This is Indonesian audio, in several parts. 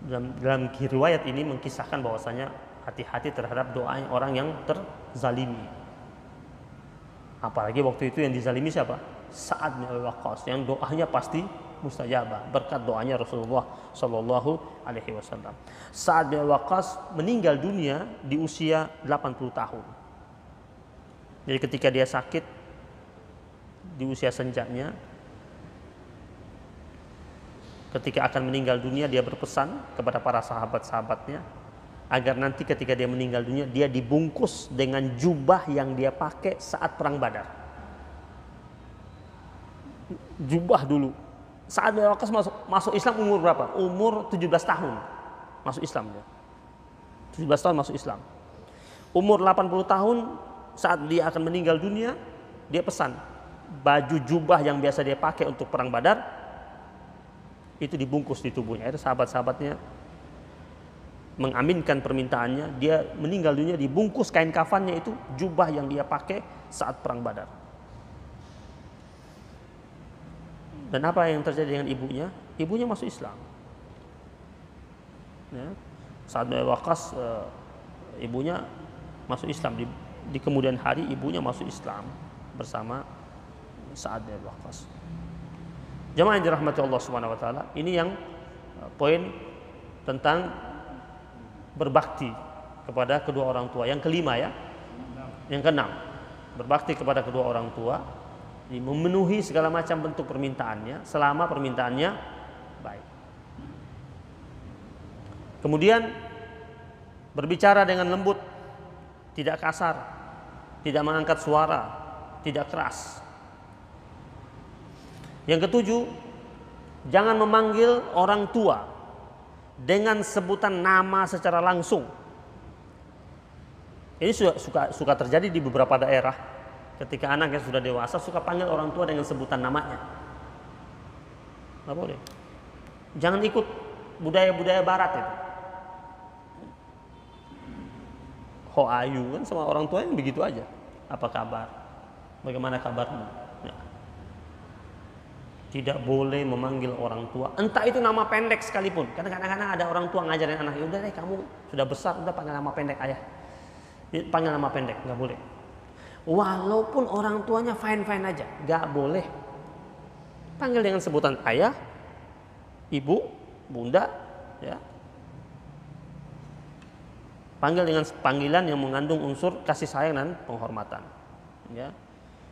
dalam riwayat ini mengkisahkan bahwasanya hati-hati terhadap doa orang yang terzalimi. Apalagi waktu itu yang dizalimi siapa? Sa'ad bin Abi Waqqas, yang doanya pasti mustajabah berkat doanya Rasulullah Shallallahu Alaihi Wasallam. Sa'ad bin Abi Waqqas meninggal dunia di usia 80 tahun. Jadi ketika dia sakit di usia senjanya, ketika akan meninggal dunia, dia berpesan kepada para sahabat-sahabatnya agar nanti ketika dia meninggal dunia, dia dibungkus dengan jubah yang dia pakai saat perang Badar. Jubah dulu. Saat bin Waqqas masuk Islam umur berapa? Umur 17 tahun masuk Islam dia. 17 tahun masuk Islam. Umur 80 tahun saat dia akan meninggal dunia, dia pesan baju jubah yang biasa dia pakai untuk perang Badar itu dibungkus di tubuhnya. Itu sahabat-sahabatnya mengaminkan permintaannya, dia meninggal dunia dibungkus kain kafannya itu jubah yang dia pakai saat perang Badar. Dan apa yang terjadi dengan ibunya? Ibunya masuk Islam. Ya. Saat bin Waqqas ibunya masuk Islam, di kemudian hari ibunya masuk Islam bersama Sa'ad bin Waqqas. Jamaah yang dirahmati Allah Subhanahu wa taala, ini yang poin tentang berbakti kepada kedua orang tua. Yang kelima ya. Yang keenam, berbakti kepada kedua orang tua, memenuhi segala macam bentuk permintaannya selama permintaannya baik. Kemudian berbicara dengan lembut, tidak kasar, tidak mengangkat suara, tidak keras. Yang ketujuh, jangan memanggil orang tua dengan sebutan nama secara langsung. Ini suka terjadi di beberapa daerah. Ketika anak yang sudah dewasa suka panggil orang tua dengan sebutan namanya. Nggak boleh. Jangan ikut budaya-budaya barat itu. How are you? Kan sama orang tua yang begitu aja. Apa kabar? Bagaimana kabarmu? Ya. Tidak boleh memanggil orang tua, entah itu nama pendek sekalipun. Karena kadang-kadang ada orang tua ngajarin anak, udah deh kamu sudah besar, udah panggil nama pendek ayah. Panggil nama pendek, nggak boleh. Walaupun orang tuanya fine-fine aja, nggak boleh. Panggil dengan sebutan ayah, ibu, bunda, ya. Panggil dengan panggilan yang mengandung unsur kasih sayang dan penghormatan. Ya.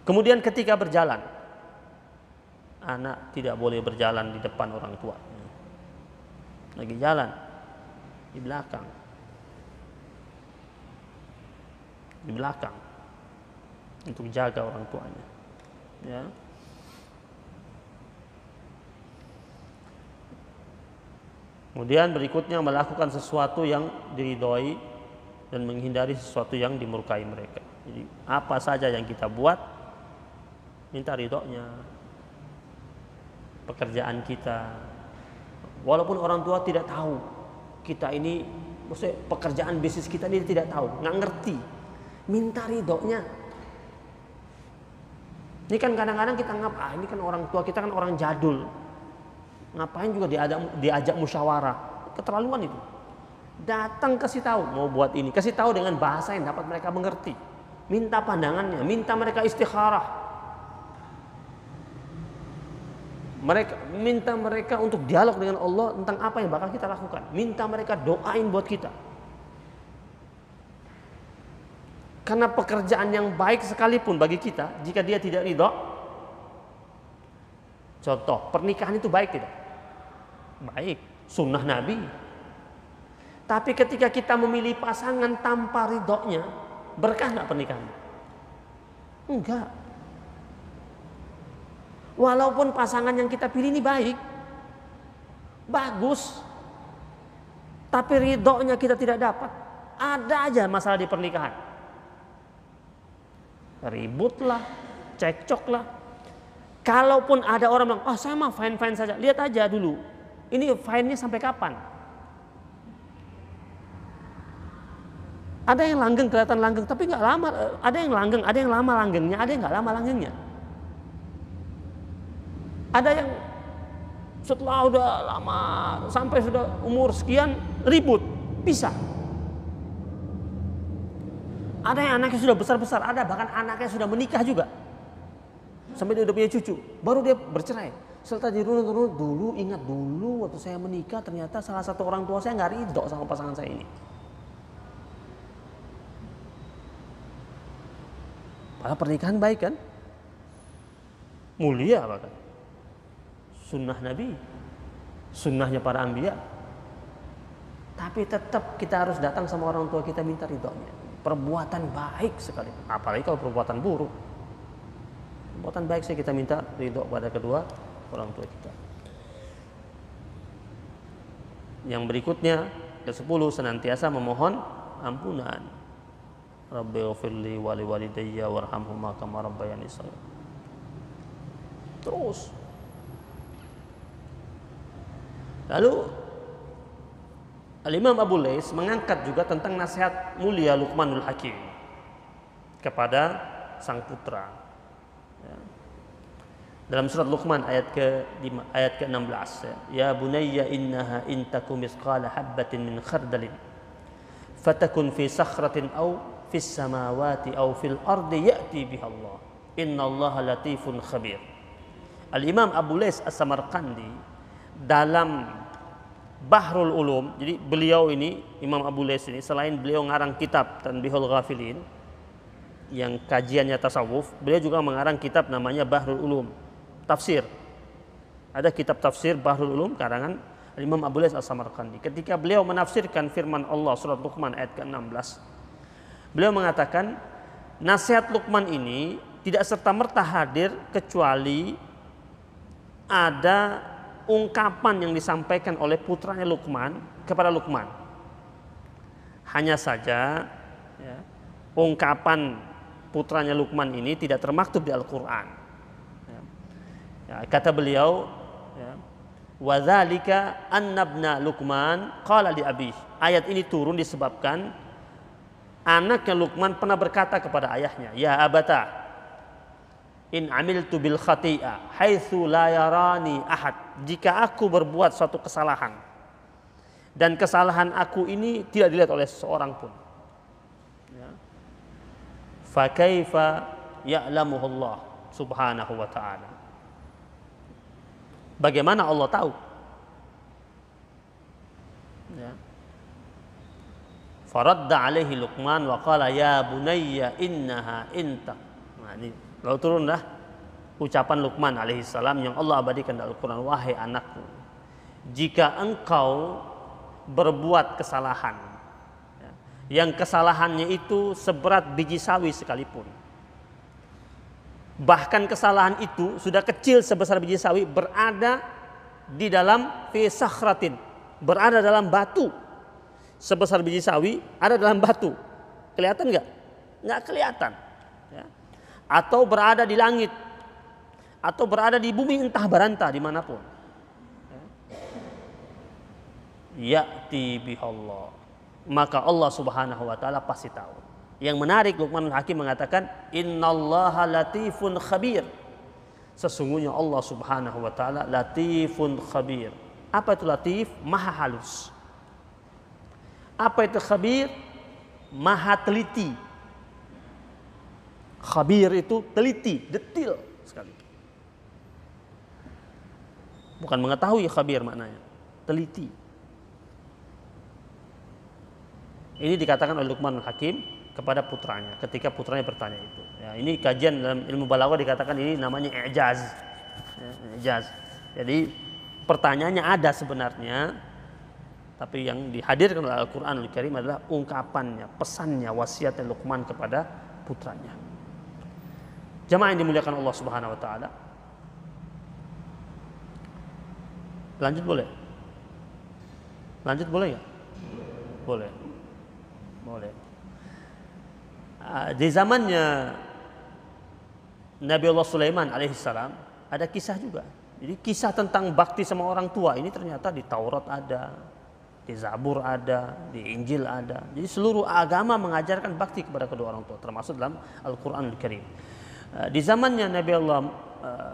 Kemudian ketika berjalan, anak tidak boleh berjalan di depan orang tua. Lagi jalan di belakang. Di belakang. Untuk jaga orang tuanya. Ya. Kemudian berikutnya melakukan sesuatu yang diridhoi dan menghindari sesuatu yang dimurkai mereka. Jadi apa saja yang kita buat minta ridhonya. Pekerjaan kita, walaupun orang tua tidak tahu kita ini, maksudnya pekerjaan bisnis kita ini tidak tahu, nggak ngerti, minta ridhonya. Ini kan kadang-kadang kita anggap ini kan orang tua kita kan orang jadul, ngapain juga diajak musyawarah, keterlaluan itu. Datang kasih tahu mau buat ini, kasih tahu dengan bahasa yang dapat mereka mengerti, minta pandangannya, minta mereka istikharah. Minta mereka untuk dialog dengan Allah tentang apa yang bakal kita lakukan. Minta mereka doain buat kita. Karena pekerjaan yang baik sekalipun bagi kita, jika dia tidak ridho, contoh pernikahan itu baik tidak? Baik, sunnah Nabi. Tapi ketika kita memilih pasangan tanpa ridhonya, berkah nggak pernikahan? Enggak. Walaupun pasangan yang kita pilih ini baik, bagus, tapi ridhonya kita tidak dapat, ada aja masalah di pernikahan. Ributlah, cekcoklah. Kalaupun ada orang bilang, saya mah fine-fine saja, lihat aja dulu, ini fine-nya sampai kapan? Ada yang langgeng, kelihatan langgeng, tapi nggak lama. Ada yang langgeng, ada yang lama langgengnya, ada yang nggak lama langgengnya. Ada yang Setelah udah lama, sampai sudah umur sekian, ribut, pisah. Ada yang anaknya sudah besar-besar, ada bahkan anaknya sudah menikah juga. Sampai dia udah punya cucu, baru dia bercerai. Setelah dirunut-runut, ingat dulu waktu saya menikah ternyata salah satu orang tua saya nggak ridho sama pasangan saya ini. Padahal pernikahan baik kan? Mulia bahkan. Sunnah Nabi, sunnahnya para anbiya. Tapi tetap kita harus datang sama orang tua kita minta ridhonya. Perbuatan baik sekali, apalagi kalau perbuatan buruk. Perbuatan baik sih kita minta ridho pada kedua orang tua kita. Yang berikutnya, ke-10, senantiasa memohon ampunan. Rabbighfirli wa liwalidayya warhamhuma kama rabbayani shaghira. Terus. Lalu Al-Imam Abu Lais mengangkat juga tentang nasihat mulia Luqmanul Hakim kepada sang putra. Ya. Dalam surat Luqman ayat ke-16, ya bunayya innaha in takum misqala habatin min khardalin fatakun fi sakhratin aw fis samawati aw fil ardi ya'ti biha Allah innallaha latifun khabir. Al-Imam Abu Lais As-Samarqandi dalam Bahrul Ulum, jadi beliau ini, Imam Abu Lais ini, selain beliau ngarang kitab Tanbihul Ghafilin yang kajiannya tasawuf, beliau juga mengarang kitab namanya Bahrul Ulum, tafsir. Ada kitab tafsir Bahrul Ulum karangan Imam Abu Lais As-Samarqandi. Ketika beliau menafsirkan firman Allah surat Luqman ayat ke-16, beliau mengatakan nasihat Luqman ini tidak serta-merta hadir kecuali ada ungkapan yang disampaikan oleh putranya Luqman kepada Luqman. Hanya saja ya, ungkapan putranya Luqman ini tidak termaktub di Al-Quran. Ya, kata beliau, ya, wa dzalika annabna Luqman qala li abih. Ayat ini turun disebabkan anaknya Luqman pernah berkata kepada ayahnya, ya abata in amiltu bil khati'ah haitsu la yarani ahad. Jika aku berbuat suatu kesalahan dan kesalahan aku ini tidak dilihat oleh seorang pun, ya, fa kaifa ya'lamuhu Allah subhanahu wa ta'ala. Bagaimana Allah tahu? Ya. Faradda alaihi Luqman wa qala ya bunayya innaha inta. Nah, ini lalu turunlah ucapan Luqman alaihissalam yang Allah abadikan dalam Al-Quran. Wahai anakku, jika engkau berbuat kesalahan, yang kesalahannya itu seberat biji sawi sekalipun, bahkan kesalahan itu sudah kecil sebesar biji sawi, berada di dalam fi sakhratin, berada dalam batu sebesar biji sawi, ada dalam batu, kelihatan nggak? Nggak kelihatan. Ya. Atau berada di langit, atau berada di bumi entah barantah dimanapun, ya'ti bihallah, maka Allah subhanahu wa ta'ala pasti tahu. Yang menarik, Luqmanul Hakim mengatakan innallaha latifun khabir, sesungguhnya Allah subhanahu wa ta'ala latifun khabir. Apa itu latif? Maha halus. Apa itu khabir? Maha teliti. Khabir itu teliti, detil sekali. Bukan mengetahui khabir maknanya, teliti. Ini dikatakan oleh Luqmanul Hakim kepada putranya ketika putranya bertanya itu. Ya, ini kajian dalam ilmu balaghah dikatakan ini namanya i'jaz. Ya, i'jaz. Jadi pertanyaannya ada sebenarnya, tapi yang dihadirkan oleh Al-Qur'anul Karim adalah ungkapannya, pesannya, wasiatnya Luqman kepada putranya. Jamaah yang dimuliakan Allah Subhanahu wa taala. Lanjut boleh? Lanjut boleh nggak? Boleh. Boleh. Di zamannya Nabi Allah Sulaiman alaihissalam ada kisah juga. Jadi kisah tentang bakti sama orang tua ini ternyata di Taurat ada, di Zabur ada, di Injil ada. Jadi seluruh agama mengajarkan bakti kepada kedua orang tua, termasuk dalam Al-Quranul Karim. Di zamannya Nabi Allah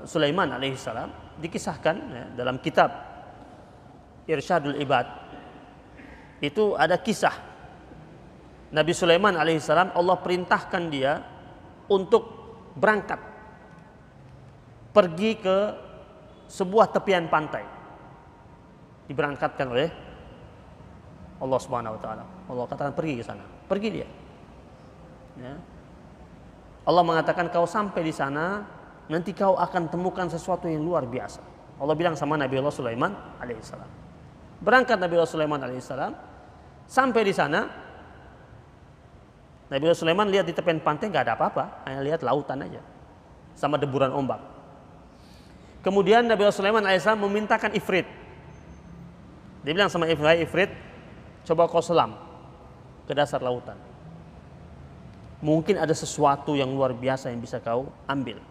Sulaiman alaihissalam dikisahkan ya, dalam kitab Irsyadul Ibad itu ada kisah Nabi Sulaiman alaihissalam. Allah perintahkan dia untuk berangkat pergi ke sebuah tepian pantai, diberangkatkan oleh Allah Subhanahu wa taala. Allah katakan pergi ke sana, pergi dia. Ya. Allah mengatakan kau sampai di sana nanti kau akan temukan sesuatu yang luar biasa. Allah bilang sama Nabi Allah Sulaiman alaihissalam. Berangkat Nabi Allah Sulaiman alaihissalam, sampai di sana Nabi Allah Sulaiman lihat di tepian pantai nggak ada apa-apa, hanya lihat lautan aja sama deburan ombak. Kemudian Nabi Allah Sulaiman alaihissalam memintakan Ifrit. Dia bilang sama Ifrit, coba kau selam ke dasar lautan. Mungkin ada sesuatu yang luar biasa yang bisa kau ambil.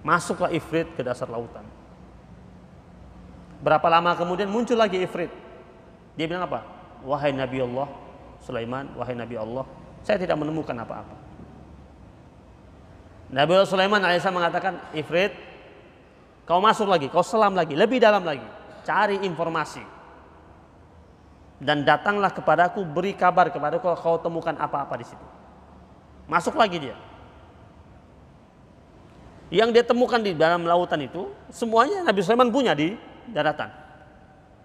Masuklah Ifrit ke dasar lautan. Berapa lama kemudian muncul lagi Ifrit. Dia bilang apa? Wahai Nabi Allah Sulaiman, wahai Nabi Allah, saya tidak menemukan apa-apa. Nabi Allah Sulaiman alaihissalam mengatakan, Ifrit, kau masuk lagi, kau selam lagi, lebih dalam lagi, cari informasi. Dan datanglah kepadaku, beri kabar kepadaku kalau kau temukan apa-apa di situ. Masuk lagi dia. Yang dia temukan di dalam lautan itu, semuanya Nabi Sulaiman punya di daratan.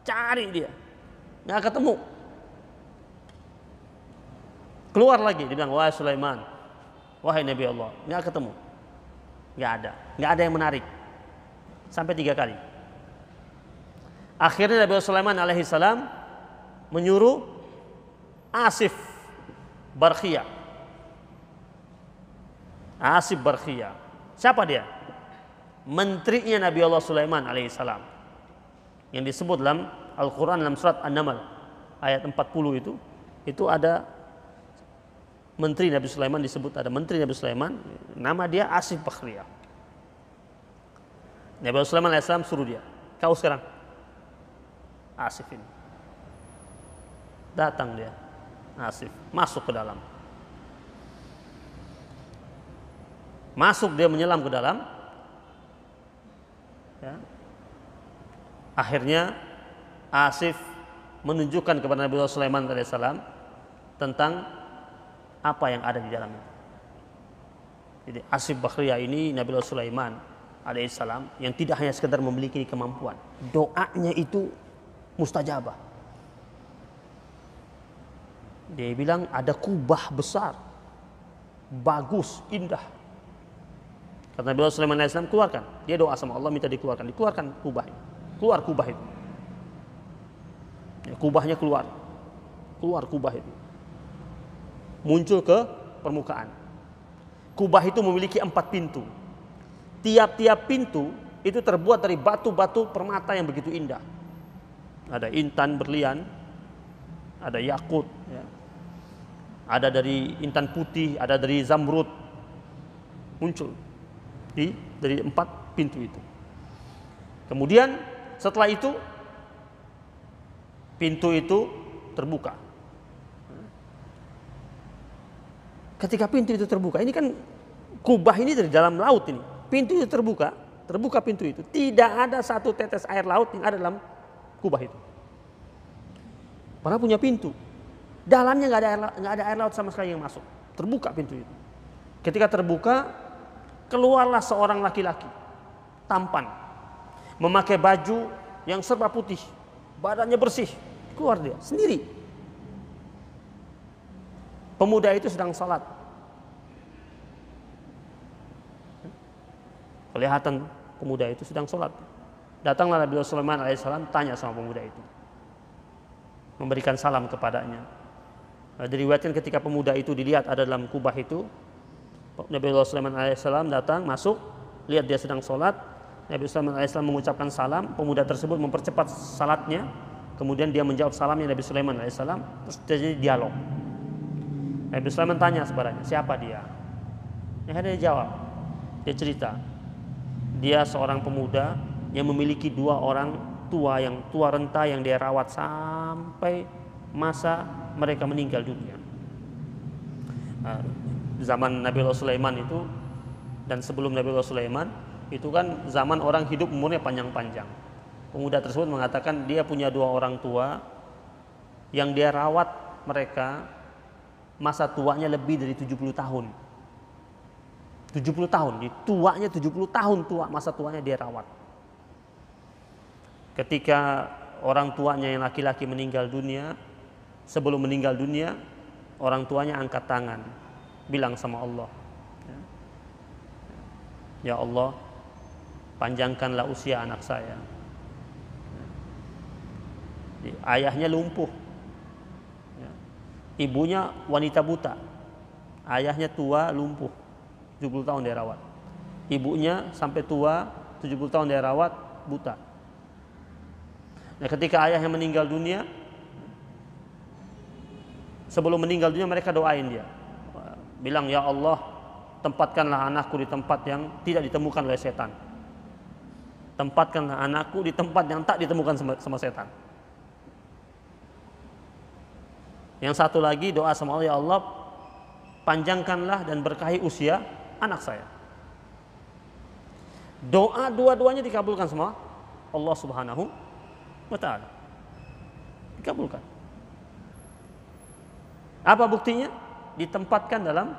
Cari dia, nggak ketemu. Keluar lagi, dia bilang, wahai Sulaiman, wahai Nabi Allah, nggak ketemu, nggak ada yang menarik, sampai 3 kali. Akhirnya Nabi Sulaiman alaihissalam menyuruh Asif Barkhia. Asif Barkhia, siapa dia? Menterinya Nabi Allah Sulaiman alaihissalam, yang disebut dalam Al-Quran dalam surat An-Naml ayat 40 itu ada menteri Nabi Sulaiman, disebut ada menteri Nabi Sulaiman, nama dia Asif Barkhia. Nabi Sulaiman alaihissalam suruh dia, kau sekarang Asif ini. Datang dia, Asif, masuk ke dalam. Masuk dia menyelam ke dalam. Ya. Akhirnya Asif menunjukkan kepada Nabi Sulaiman alaihissalam tentang apa yang ada di dalamnya. Jadi Asif Barkhia ini Nabi Sulaiman alaihissalam yang tidak hanya sekedar memiliki kemampuan, doanya itu mustajabah. Dia bilang ada kubah besar, bagus, indah. Kata Nabi Sulaiman alaihissalam, keluarkan. Dia doa sama Allah minta dikeluarkan kubah itu. Keluar kubah itu. Ya, kubahnya keluar kubah itu. Muncul ke permukaan. Kubah itu memiliki 4 pintu. Tiap-tiap pintu itu terbuat dari batu-batu permata yang begitu indah. Ada intan berlian, ada yakut, ya. Ada dari intan putih, ada dari zamrud. Muncul dari 4 pintu itu. Kemudian setelah itu pintu itu terbuka. Ketika pintu itu terbuka, ini kan kubah ini dari dalam laut ini. Pintu itu terbuka pintu itu. Tidak ada satu tetes air laut yang ada dalam kubah itu. Padahal punya pintu. Dalamnya nggak ada air laut sama sekali yang masuk. Terbuka pintu itu. Ketika terbuka, keluarlah seorang laki-laki tampan, memakai baju yang serba putih, badannya bersih. Keluar dia sendiri. Pemuda itu sedang salat. Kelihatan pemuda itu sedang salat. Datanglah Nabi Sulaiman alaihissalam, tanya sama pemuda itu, memberikan salam kepadanya. Diriwayatkan ketika pemuda itu dilihat ada dalam kubah itu, Nabi Sulaiman alaihissalam datang masuk, lihat dia sedang salat. Nabi Sulaiman alaihissalam mengucapkan salam. Pemuda tersebut mempercepat salatnya, kemudian dia menjawab salamnya Nabi Sulaiman alaihissalam. Terus terjadi dialog. Nabi Sulaiman tanya kepadanya, siapa dia? Dia jawab, dia cerita, dia seorang pemuda yang memiliki 2 orang tua yang tua renta yang dia rawat sampai masa mereka meninggal dunia. Zaman Nabi Sulaiman itu dan sebelum Nabi Sulaiman itu kan zaman orang hidup umurnya panjang-panjang. Pemuda tersebut mengatakan dia punya 2 orang tua yang dia rawat mereka masa tuanya lebih dari 70 tahun. 70 tahun, di tuanya 70 tahun tua, masa tuanya dia rawat. Ketika orang tuanya yang laki-laki meninggal dunia, sebelum meninggal dunia, orang tuanya angkat tangan, bilang sama Allah, ya Allah, panjangkanlah usia anak saya. Ayahnya lumpuh, ibunya wanita buta, ayahnya tua lumpuh, 70 tahun dia rawat. Ibunya sampai tua 70 tahun dia rawat, buta. Nah, ketika ayahnya meninggal dunia, sebelum meninggal dunia mereka doain dia, bilang, ya Allah, tempatkanlah anakku di tempat yang tidak ditemukan oleh setan. Tempatkanlah anakku di tempat yang tak ditemukan sama setan. Yang satu lagi doa sama Allah, ya Allah, panjangkanlah dan berkahi usia anak saya. Doa dua-duanya dikabulkan sama Allah Subhanahu wa ta'ala. Dikabulkan. Apa buktinya? Ditempatkan dalam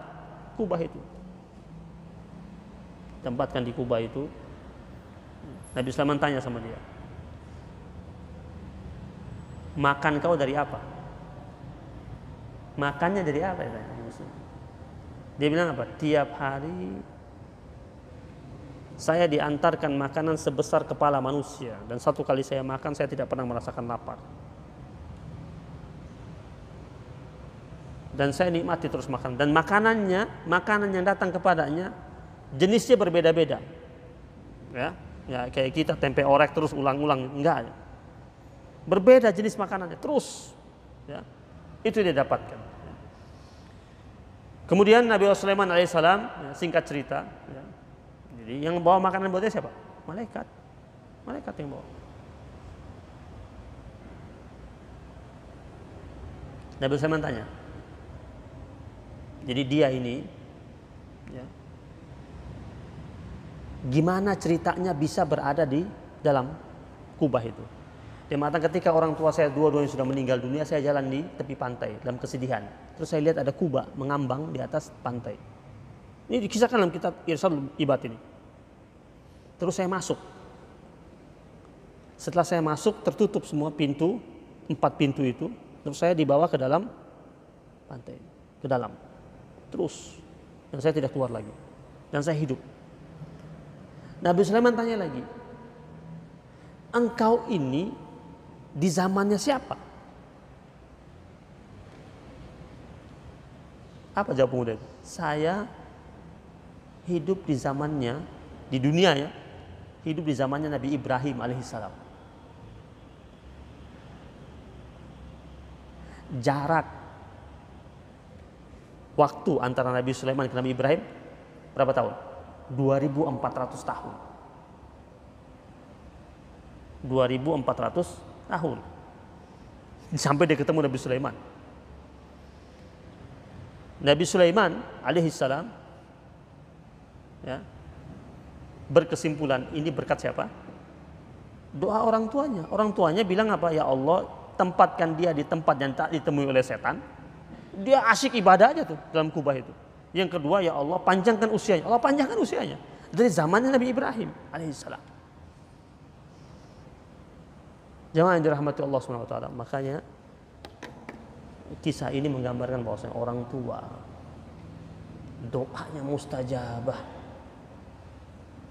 kubah itu. Ditempatkan di kubah itu. Nabi Sulaiman tanya sama dia, makan kau dari apa? Makannya dari apa? Dia bilang apa? Tiap hari saya diantarkan makanan sebesar kepala manusia, dan satu kali saya makan saya tidak pernah merasakan lapar. Dan saya nikmati terus makan. Dan makanan yang datang kepadanya jenisnya berbeda-beda. Ya, kayak kita tempe orek terus ulang-ulang, enggak. Berbeda jenis makanannya terus. Ya, itu dia dapatkan. Kemudian Nabi Sulaiman alaihissalam, singkat cerita, ya, jadi yang bawa makanan buatnya siapa? Malaikat yang bawa. Nabi Sulaiman tanya, jadi dia ini, ya, gimana ceritanya bisa berada di dalam kubah itu? Dia mengatakan, ketika orang tua saya dua-duanya sudah meninggal dunia, saya jalan di tepi pantai dalam kesedihan. Terus saya lihat ada kubah mengambang di atas pantai. Ini dikisahkan dalam kitab Irsyadul Ibad ini. Terus saya masuk. Setelah saya masuk, tertutup semua pintu, 4 pintu itu. Terus saya dibawa ke dalam pantai, ke dalam. Terus, dan saya tidak keluar lagi. Dan saya hidup. Nabi Sulaiman tanya lagi, engkau ini di zamannya siapa? Apa jawab pemuda itu? Saya hidup di zamannya, di dunia ya, hidup di zamannya Nabi Ibrahim alaihissalam. Jarak waktu antara Nabi Sulaiman ke Nabi Ibrahim berapa tahun? 2400 tahun. 2400 tahun sampai dia ketemu Nabi Sulaiman. Nabi Sulaiman alaihissalam, ya, berkesimpulan ini berkat siapa? Doa orang tuanya. Orang tuanya bilang apa? Ya Allah, tempatkan dia di tempat yang tak ditemui oleh setan. Dia asyik ibadah aja tuh dalam kubah itu. Yang kedua, ya Allah, panjangkan usianya. Allah panjangkan usianya dari zamannya Nabi Ibrahim alaihissalam. Jamaah yang dirahmati Allah Subhanahu wa taala. Makanya kisah ini menggambarkan bahwasanya orang tua doanya mustajabah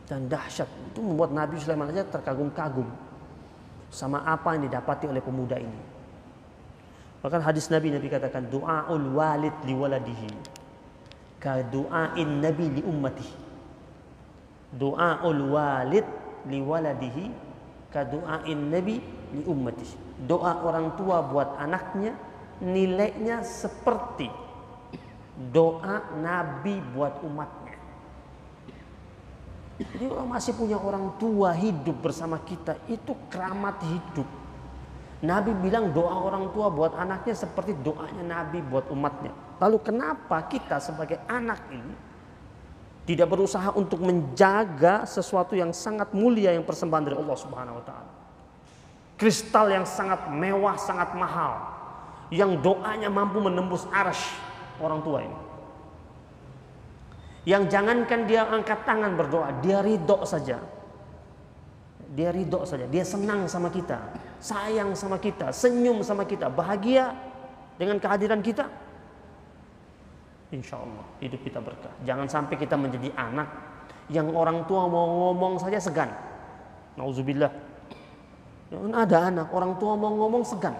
dan dahsyat. Itu membuat Nabi Sulaiman aja terkagum-kagum sama apa yang didapati oleh pemuda ini. Bahkan hadis Nabi katakan, du'aul walid li waladihi ka du'ain nabi li ummatihi. Du'aul walid li waladihi ka du'ain nabi li ummatihi. Doa orang tua buat anaknya nilainya seperti doa Nabi buat umatnya. Jadi kalau masih punya orang tua hidup bersama kita, itu keramat hidup. Nabi bilang doa orang tua buat anaknya seperti doanya Nabi buat umatnya. Lalu kenapa kita sebagai anak ini tidak berusaha untuk menjaga sesuatu yang sangat mulia yang persembahan dari Allah Subhanahu wa taala? kristal yang sangat mewah, sangat mahal, yang doanya mampu menembus arsy orang tua ini. Yang jangankan dia angkat tangan berdoa, dia ridho saja. Dia ridho saja, dia senang sama kita, sayang sama kita, senyum sama kita, bahagia dengan kehadiran kita. Insya Allah hidup kita berkah. Jangan sampai kita menjadi anak yang orang tua mau ngomong saja segan. Nauzubillah. Ada anak orang tua mau ngomong segan,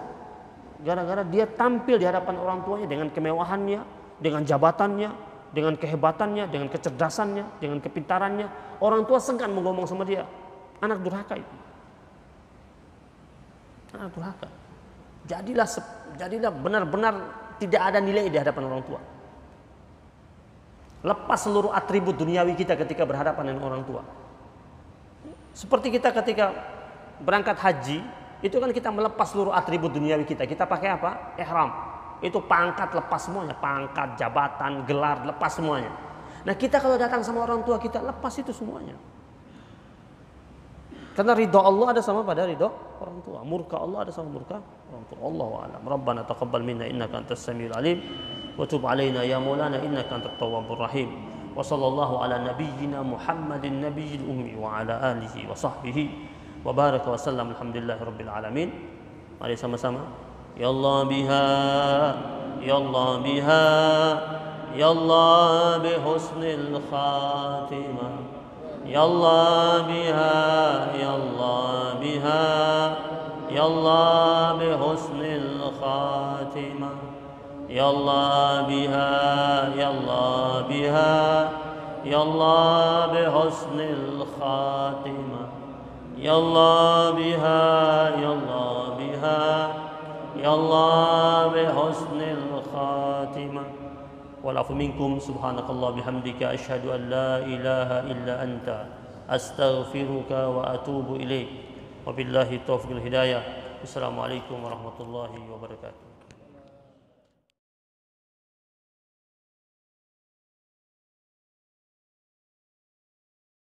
gara-gara dia tampil di hadapan orang tuanya dengan kemewahannya, dengan jabatannya, dengan kehebatannya, dengan kecerdasannya, dengan kepintarannya. Orang tua segan mau ngomong sama dia. Anak durhaka itu. Anak durhaka. Jadilah benar-benar tidak ada nilai di hadapan orang tua. Lepas seluruh atribut duniawi kita ketika berhadapan dengan orang tua. Seperti kita ketika berangkat haji, itu kan kita melepas seluruh atribut duniawi kita. Kita pakai apa? Ihram. Itu pangkat lepas semuanya, pangkat, jabatan, gelar lepas semuanya. Nah, kita kalau datang sama orang tua kita lepas itu semuanya. Karena ridho Allah ada sama pada ridho orang tua, murka Allah ada sama murka orang tua. Allahu a'lam. Rabbana taqabbal minna innaka antas samiul alim wa tub alaina ya maulana innaka antat tawwabur rahim. Wa sallallahu ala nabiyyina Muhammadin nabiyil ummi wa ala alihi wa sahbihi wa baraka wa sallam. Alhamdulillahirabbil alamin. Mari sama-sama. Ya Allah biha, ya Allah biha, ya Allah bi husnil khatimah. Ya Allah biha, ya Allah biha, ya Allah bi husnil khatimah. Ya Allah biha, ya Allah biha, ya Allah bi husnil khatimah. Ya Allah biha, ya Allah biha, ya Allah bi husnil khatimah. Walafu minkum subhanakallah bihamdika asyhadu an la ilaha illa anta astaghfiruka wa atubu ilaik. Wabillahi taufiq wal hidayah. Assalamualaikum warahmatullahi wabarakatuh.